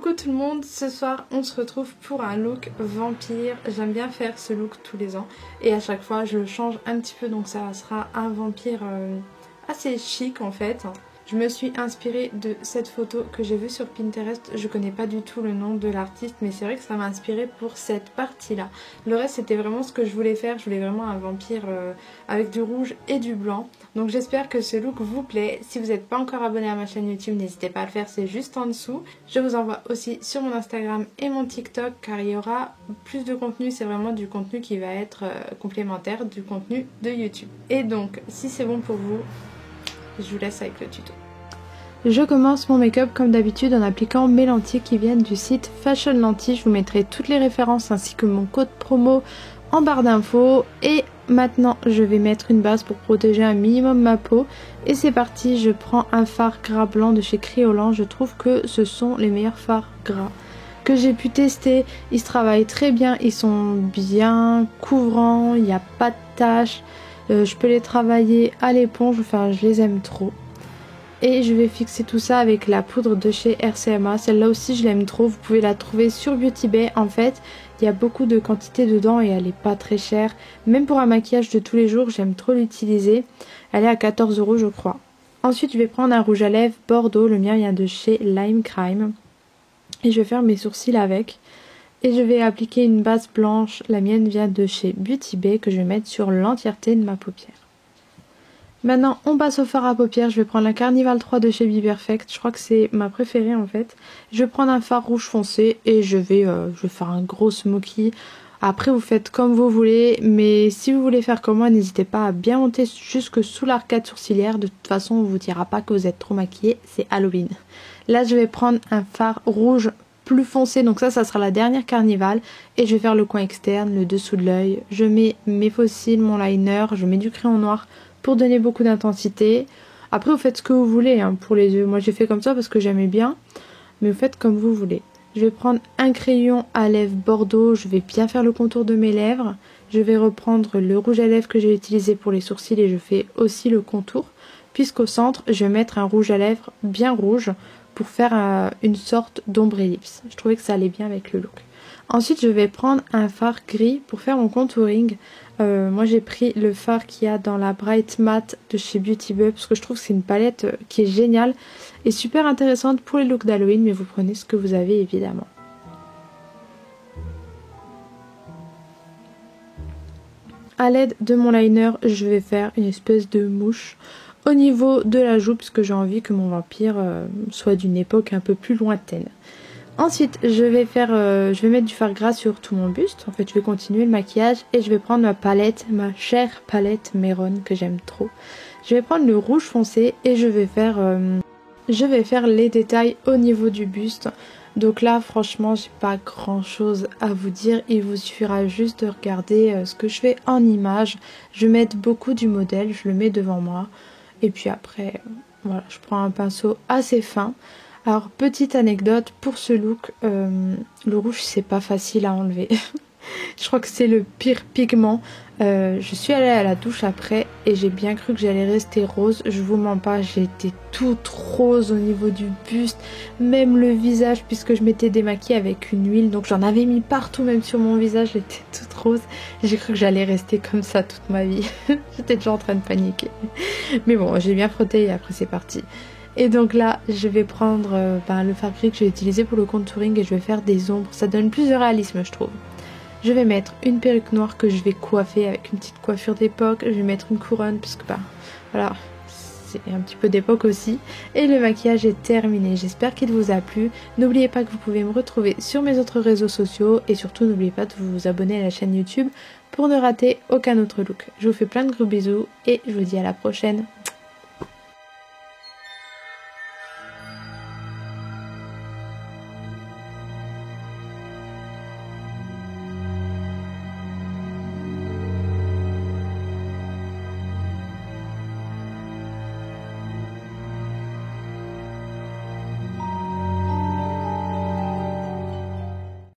Coucou tout le monde, ce soir on se retrouve pour un look vampire. J'aime bien faire ce look tous les ans et à chaque fois je le change un petit peu, donc ça sera un vampire assez chic en fait. Je me suis inspirée de cette photo que j'ai vue sur Pinterest. Je connais pas du tout le nom de l'artiste, mais c'est vrai que ça m'a inspirée pour cette partie là. Le reste c'était vraiment ce que je voulais faire. Je voulais vraiment un vampire avec du rouge et du blanc. Donc j'espère que ce look vous plaît. Si vous n'êtes pas encore abonné à ma chaîne YouTube, n'hésitez pas à le faire, c'est juste en dessous. Je vous envoie aussi sur mon Instagram et mon TikTok car il y aura plus de contenu. C'est vraiment du contenu qui va être complémentaire du contenu de YouTube. Et donc si c'est bon pour vous, je vous laisse avec le tuto. Je commence mon make-up comme d'habitude en appliquant mes lentilles qui viennent du site Fashion Lentilles. Je vous mettrai toutes les références ainsi que mon code promo en barre d'infos. Et maintenant je vais mettre une base pour protéger un minimum ma peau. Et c'est parti, je prends un fard gras blanc de chez Kryolan. Je trouve que ce sont les meilleurs fards gras que j'ai pu tester. Ils se travaillent très bien, ils sont bien couvrants, il n'y a pas de taches. Je peux les travailler à l'éponge, enfin je les aime trop. Et je vais fixer tout ça avec la poudre de chez RCMA. Celle-là aussi je l'aime trop, vous pouvez la trouver sur Beauty Bay. En fait, il y a beaucoup de quantité dedans et elle est pas très chère. Même pour un maquillage de tous les jours, j'aime trop l'utiliser. Elle est à 14 € je crois. Ensuite, je vais prendre un rouge à lèvres Bordeaux. Le mien vient de chez Lime Crime. Et je vais faire mes sourcils avec. Et je vais appliquer une base blanche, la mienne vient de chez Beauty Bay, que je vais mettre sur l'entièreté de ma paupière. Maintenant on passe au fard à paupières, je vais prendre la Carnival 3 de chez Be Perfect, je crois que c'est ma préférée en fait. Je vais prendre un fard rouge foncé et je vais faire un gros smoky. Après vous faites comme vous voulez, mais si vous voulez faire comme moi, n'hésitez pas à bien monter jusque sous l'arcade sourcilière. De toute façon on vous dira pas que vous êtes trop maquillé, c'est Halloween. Là je vais prendre un fard rouge plus foncé, donc ça sera la dernière Carnival, et je vais faire le coin externe, le dessous de l'œil. Je mets mes faux cils, mon liner, je mets du crayon noir pour donner beaucoup d'intensité. Après vous faites ce que vous voulez hein, pour les yeux. Moi j'ai fait comme ça parce que j'aimais bien, mais vous faites comme vous voulez. Je vais prendre un crayon à lèvres Bordeaux, je vais bien faire le contour de mes lèvres. Je vais reprendre le rouge à lèvres que j'ai utilisé pour les sourcils et je fais aussi le contour, puisqu'au centre je vais mettre un rouge à lèvres bien rouge pour faire une sorte d'ombre ellipse. Je trouvais que ça allait bien avec le look. Ensuite je vais prendre un fard gris pour faire mon contouring. Moi j'ai pris le fard qu'il y a dans la Bright Matte de chez Beauty Bay parce que je trouve que c'est une palette qui est géniale et super intéressante pour les looks d'Halloween, mais vous prenez ce que vous avez évidemment. A l'aide de mon liner, je vais faire une espèce de mouche au niveau de la joue puisque j'ai envie que mon vampire soit d'une époque un peu plus lointaine. Ensuite je vais mettre du fard gras sur tout mon buste. En fait je vais continuer le maquillage et je vais prendre ma palette, ma chère palette Meron que j'aime trop. Je vais prendre le rouge foncé et je vais faire les détails au niveau du buste. Donc là franchement j'ai pas grand chose à vous dire, il vous suffira juste de regarder ce que je fais en image. Je vais mettre beaucoup du modèle, je le mets devant moi et puis après voilà, je prends un pinceau assez fin. Alors petite anecdote pour ce look, le rouge c'est pas facile à enlever. Je crois que c'est le pire pigment. Je suis allée à la douche après et j'ai bien cru que j'allais rester rose. Je vous mens pas, j'ai été toute rose au niveau du buste, même le visage puisque je m'étais démaquillée avec une huile. Donc j'en avais mis partout, même sur mon visage, j'étais toute rose. J'ai cru que j'allais rester comme ça toute ma vie. J'étais déjà en train de paniquer. Mais bon, j'ai bien frotté et après c'est parti. Et donc là je vais prendre le fard gris que j'ai utilisé pour le contouring et je vais faire des ombres. Ça donne plus de réalisme je trouve. Je vais mettre une perruque noire que je vais coiffer avec une petite coiffure d'époque. Je vais mettre une couronne puisque voilà, c'est un petit peu d'époque aussi. Et le maquillage est terminé. J'espère qu'il vous a plu. N'oubliez pas que vous pouvez me retrouver sur mes autres réseaux sociaux. Et surtout n'oubliez pas de vous abonner à la chaîne YouTube pour ne rater aucun autre look. Je vous fais plein de gros bisous et je vous dis à la prochaine.